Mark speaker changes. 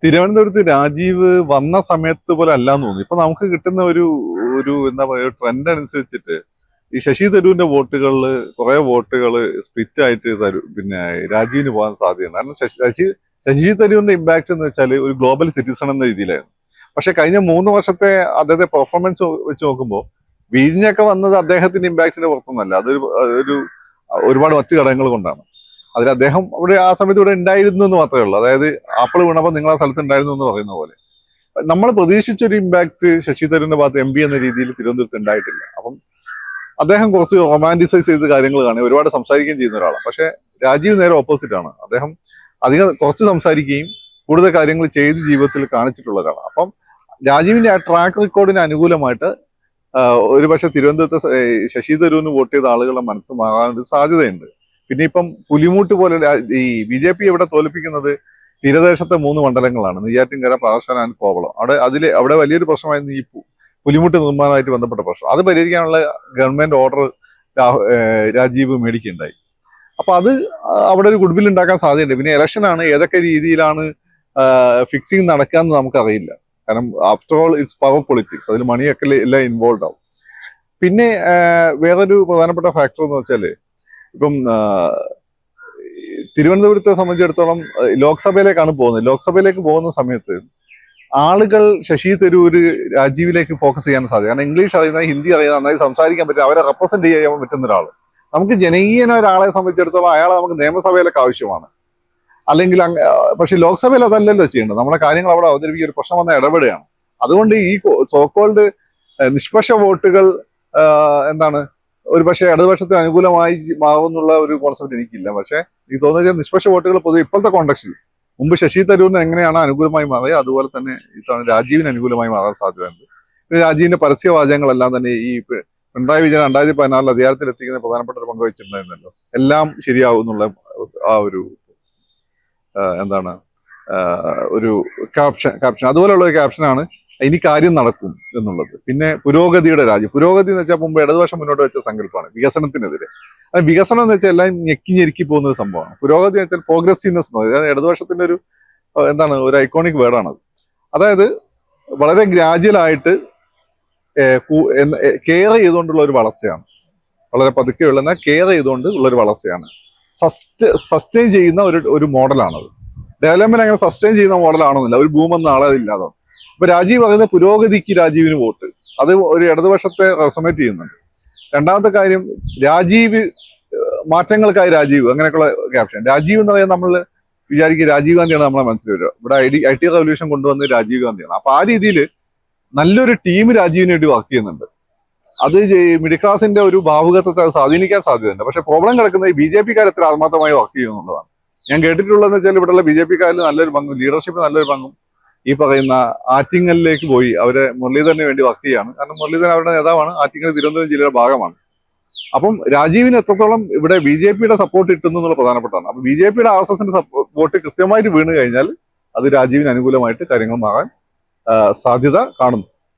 Speaker 1: തിരുവനന്തപുരത്ത് രാജീവ് വന്ന സമയത്ത് പോലെ അല്ലാന്ന് തോന്നുന്നു. ഇപ്പൊ നമുക്ക് കിട്ടുന്ന ഒരു ഒരു എന്താ പറയുക ട്രെൻഡ് അനുസരിച്ചിട്ട് ഈ ശശി തരൂരിന്റെ വോട്ടുകളിൽ കുറെ വോട്ടുകൾ സ്പ്ലിറ്റ് ആയിട്ട് തരൂ പിന്നെ രാജീവിന് പോകാൻ സാധ്യതയുണ്ട്. കാരണം ശശി തരൂരിന്റെ ഇമ്പാക്ട് എന്ന് വെച്ചാൽ ഒരു ഗ്ലോബൽ സിറ്റിസൺ എന്ന രീതിയിലായിരുന്നു. പക്ഷെ കഴിഞ്ഞ 3 വർഷത്തെ അദ്ദേഹത്തെ പെർഫോമൻസ് വെച്ച് നോക്കുമ്പോൾ വീഞ്ഞൊക്കെ വന്നത് അദ്ദേഹത്തിന്റെ ഇമ്പാക്റ്റിന്റെ പുറത്തൊന്നല്ല. അതൊരു ഒരുപാട് മറ്റു ഘടകങ്ങൾ കൊണ്ടാണ്. അതിൽ അദ്ദേഹം അവിടെ ആ സമയത്ത് ഇവിടെ ഉണ്ടായിരുന്നു എന്ന് മാത്രമേ ഉള്ളൂ. അതായത് ആപ്പിൾ വീണപ്പോൾ നിങ്ങൾ ആ സ്ഥലത്ത് ഉണ്ടായിരുന്നു എന്ന് പറയുന്ന പോലെ നമ്മൾ പ്രതീക്ഷിച്ചൊരു ഇമ്പാക്ട് ശശി തരൂരിന്റെ ഭാഗത്ത് MP എന്ന രീതിയിൽ തിരുവനന്തപുരത്ത് ഉണ്ടായിട്ടില്ല. അപ്പം അദ്ദേഹം കുറച്ച് റൊമാൻറ്റിസൈസ് ചെയ്ത് കാര്യങ്ങൾ കാണുക, ഒരുപാട് സംസാരിക്കുകയും ചെയ്യുന്ന ഒരാളാണ്. പക്ഷെ രാജീവ് നേരെ ഓപ്പോസിറ്റ് ആണ്. അദ്ദേഹം അധികം കുറച്ച് സംസാരിക്കുകയും കൂടുതൽ കാര്യങ്ങൾ ചെയ്ത് ജീവിതത്തിൽ കാണിച്ചിട്ടുള്ള ഒരാളാണ്. അപ്പം രാജീവിന്റെ ആ ട്രാക്ക് റെക്കോർഡിന് അനുകൂലമായിട്ട് ഒരുപക്ഷെ തിരുവനന്തപുരത്ത് ശശി തരൂരിന് വോട്ട് ചെയ്ത ആളുകളുടെ മനസ്സ് മാറാനൊരു സാധ്യതയുണ്ട്. പിന്നെ ഇപ്പം പുലിമൂട്ട് പോലെ ഈ BJP എവിടെ തോൽപ്പിക്കുന്നത് തീരദേശത്തെ 3 മണ്ഡലങ്ങളാണ്: നെയ്യാറ്റിൻകര, പാറശാല, കോവളം. അവിടെ വലിയൊരു പ്രശ്നമായിരുന്നു ഈ പുലിമുട്ട് നിർമ്മാണമായിട്ട് ബന്ധപ്പെട്ട പ്രശ്നം. അത് പരിഹരിക്കാനുള്ള ഗവൺമെന്റ് ഓർഡർ രാജീവ് മേടിക്കുകയുണ്ടായി. അപ്പൊ അത് അവിടെ ഒരു ഗുഡ്വിൽ ഉണ്ടാക്കാൻ സാധ്യതയുണ്ട്. പിന്നെ ഇലക്ഷനാണ്, ഏതൊക്കെ രീതിയിലാണ് ഫിക്സിങ് നടക്കുക എന്ന് നമുക്കറിയില്ല. കാരണം after all it's power politics, അതിൽ മണിയൊക്കെ എല്ലാം ഇൻവോൾവ് ആവും. പിന്നെ വേറൊരു പ്രധാനപ്പെട്ട ഫാക്ടർ എന്ന് വെച്ചാല് ഇപ്പം തിരുവനന്തപുരത്തെ സംബന്ധിച്ചിടത്തോളം ലോക്സഭയിലേക്കാണ് പോകുന്നത്. ലോക്സഭയിലേക്ക് പോകുന്ന സമയത്ത് ആളുകൾ ശശി തരൂര് രാജീവിലേക്ക് ഫോക്കസ് ചെയ്യാൻ സാധ്യത. കാരണം ഇംഗ്ലീഷ് അറിയുന്ന, ഹിന്ദി അറിയുന്ന, നന്നായി സംസാരിക്കാൻ പറ്റും, അവരെ റെപ്രസെന്റ് ചെയ്യാൻ പറ്റുന്ന ഒരാൾ. നമുക്ക് ജനകീയന ഒരാളെ സംബന്ധിച്ചിടത്തോളം അയാളെ നമുക്ക് നിയമസഭയിലൊക്കെ ആവശ്യമാണ്. അല്ലെങ്കിൽ പക്ഷെ ലോക്സഭയിൽ അതല്ലല്ലോ ചെയ്യേണ്ടത്. നമ്മുടെ കാര്യങ്ങൾ അവിടെ അവതരിപ്പിക്കുക, ഒരു പ്രശ്നം വന്ന ഇടപെടുകയാണ്. അതുകൊണ്ട് ഈ സോക്കോൾഡ് നിഷ്പക്ഷ വോട്ടുകൾ എന്താണ് ഒരു പക്ഷേ ഇടതുപക്ഷത്തിന് അനുകൂലമായി മാറുന്നുള്ള ഒരു കോൺസെപ്റ്റ് എനിക്കില്ല. പക്ഷെ എനിക്ക് തോന്നുന്നത് നിഷ്പക്ഷ വോട്ടുകൾ പൊതുവെ ഇപ്പോഴത്തെ കോണ്ടക്സ്റ്റിൽ മുമ്പ് ശശി തരൂരിന് എങ്ങനെയാണ് അനുകൂലമായി മാറിയത് അതുപോലെ തന്നെ ഇത്തവണ രാജീവിന് അനുകൂലമായി മാറാൻ സാധ്യതയുണ്ട്. പിന്നെ രാജീവിന്റെ പരസ്യവാചകങ്ങളെല്ലാം തന്നെ ഈ പിണറായി വിജയൻ 2014 അധികാരത്തിൽ എത്തിക്കുന്ന പ്രധാനപ്പെട്ട ഒരു പങ്ക് വഹിച്ചിട്ടുണ്ടായിരുന്നല്ലോ. എല്ലാം ശരിയാവും എന്നുള്ള ആ ഒരു എന്താണ് ഒരു ക്യാപ്ഷൻ അതുപോലെയുള്ള ഒരു ക്യാപ്ഷനാണ് ഇനി കാര്യം നടക്കും എന്നുള്ളത്. പിന്നെ പുരോഗതിയുടെ രാജ്യം, പുരോഗതി എന്ന് വെച്ചാൽ മുമ്പ് ഇടതുപക്ഷം മുന്നോട്ട് വെച്ച സങ്കല്പമാണ് വികസനത്തിനെതിരെ. അത് വികസനം എന്ന് വെച്ചാൽ എല്ലാം ഞെക്കി പോകുന്ന ഒരു സംഭവമാണ്. പുരോഗതി എന്ന് വെച്ചാൽ പ്രോഗ്രസീവ്നെസ് എന്ന് പറയുന്നത് ഇടതുപക്ഷത്തിന്റെ ഒരു ഒരു ഐക്കോണിക് വേർഡാണത്. അതായത് വളരെ ഗ്രാജുവലായിട്ട് കെയർ ചെയ്തുകൊണ്ടുള്ള ഒരു വളർച്ചയാണ്. വളരെ പതുക്കെയുള്ള എന്നാൽ കെയർ ചെയ്തുകൊണ്ട് ഉള്ള ഒരു വളർച്ചയാണ്. സസ്റ്റെയിൻ ചെയ്യുന്ന ഒരു മോഡലാണത്. ഡെവലപ്മെന്റ് അങ്ങനെ സസ്റ്റെയിൻ ചെയ്യുന്ന മോഡലാണെന്നില്ല, ഒരു ബൂമെന്ന ആളെ അതില്ലാതെ. അപ്പൊ രാജീവ് പറയുന്ന പുരോഗതിക്ക് രാജീവിന് വോട്ട്, അത് ഒരു ഇടതുപക്ഷത്തെ റെസൊനേറ്റ് ചെയ്യുന്നുണ്ട്. രണ്ടാമത്തെ കാര്യം രാജീവ് മാറ്റങ്ങൾക്കായി രാജീവ്, അങ്ങനെയൊക്കെയുള്ള ക്യാപ്ഷൻ. രാജീവ് എന്ന് പറയുന്നത് നമ്മൾ വിചാരിക്കും രാജീവ് ഗാന്ധിയാണ് നമ്മളെ മനസ്സിൽ വരിക. ഇവിടെ IT റവല്യൂഷൻ കൊണ്ടുവന്നത് രാജീവ് ഗാന്ധിയാണ്. അപ്പൊ ആ രീതിയിൽ നല്ലൊരു ടീം രാജീവിന് വേണ്ടി വർക്ക് ചെയ്യുന്നുണ്ട്. അത് മിഡിൽ ക്ലാസിന്റെ ഒരു ഭാവുകത്വത്തെ അത് സ്വാധീനിക്കാൻ സാധ്യതയുണ്ട്. പക്ഷെ പ്രോബ്ലം കിടക്കുന്നത് ഈ BJP-ക്കാർ എത്ര ആത്മാർത്ഥമായി വർക്ക് ചെയ്യുന്നുള്ളതാണ്. ഞാൻ കേട്ടിട്ടുള്ളതെന്ന് വെച്ചാൽ ഇവിടെയുള്ള BJP-ക്കാരിൽ നല്ലൊരു പങ്കും ലീഡർഷിപ്പ് നല്ലൊരു പങ്കും ഈ പറയുന്ന ആറ്റിങ്ങലിലേക്ക് പോയി അവരെ മുരളീധരന് വേണ്ടി വർക്ക് ചെയ്യാണ്. കാരണം മുരളീധരൻ അവരുടെ നേതാവാണ്, ആറ്റിങ്ങൽ തിരുവനന്തപുരം ജില്ലയുടെ ഭാഗമാണ്. അപ്പം രാജീവിന് എത്രത്തോളം ഇവിടെ BJP-യുടെ സപ്പോർട്ട് കിട്ടുന്നു എന്നുള്ള പ്രധാനപ്പെട്ടാണ്. അപ്പൊ BJP-യുടെ RSSന്റെ സപ്പോർട്ട് കൃത്യമായിട്ട് വീണ് കഴിഞ്ഞാൽ അത് രാജീവിന് അനുകൂലമായിട്ട് കാര്യങ്ങൾ മാറാൻ സാധ്യത കാണുന്നു.